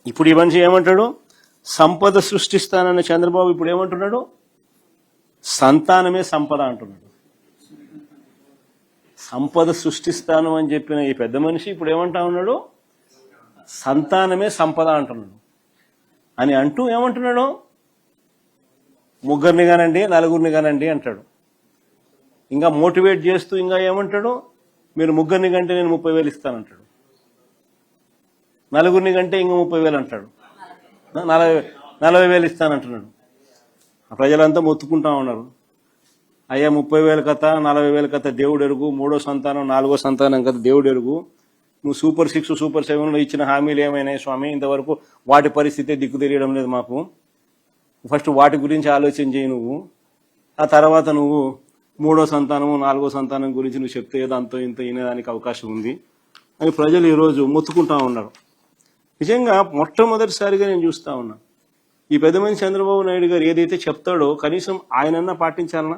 ఇప్పుడు ఈ మనిషి ఏమంటాడు? సంపద సృష్టిస్తానన్న చంద్రబాబు ఇప్పుడు ఏమంటున్నాడు? సంతానమే సంపద అంటున్నాడు. సంపద సృష్టిస్తాను అని చెప్పిన ఈ పెద్ద మనిషి ఇప్పుడు ఏమంటా ఉన్నాడు? సంతానమే సంపద అంటున్నాడు. అని అంటూ ఏమంటున్నాడు? ముగ్గురిని కానండి, నలుగురిని కానండి అంటాడు. ఇంకా మోటివేట్ చేస్తూ ఇంకా ఏమంటాడు? మీరు ముగ్గురిని కంటే నేను 30,000 ఇస్తానంటాడు. నలుగురిని కంటే ఇంకా 30,000 అంటాడు. 40,000 ఇస్తానంటున్నాడు. ప్రజలంతా మొత్తుకుంటా ఉన్నారు. అయ్యా 30,000 కథ, 40,000 కథ దేవుడు ఎరుగు, 3వ సంతానం 4వ సంతానం కథ దేవుడు ఎరుగు. నువ్వు సూపర్ 6 సూపర్ 7లో ఇచ్చిన హామీలు ఏమైనాయి స్వామి? ఇంతవరకు వాటి పరిస్థితి దిక్కు తెలియడం లేదు మాకు. ఫస్ట్ వాటి గురించి ఆలోచన చేయి నువ్వు. ఆ తర్వాత నువ్వు 3వ సంతానము 4వ సంతానం గురించి నువ్వు చెప్తే ఏదో అంతో ఇంత వినేదానికి అవకాశం ఉంది అని ప్రజలు ఈరోజు మొత్తుకుంటా ఉన్నారు. నిజంగా మొట్టమొదటిసారిగా నేను చూస్తా ఉన్నా ఈ పెద్ద మనిషి చంద్రబాబు నాయుడు గారు ఏదైతే చెప్తాడో కనీసం ఆయనన్నా పాటించాలనా?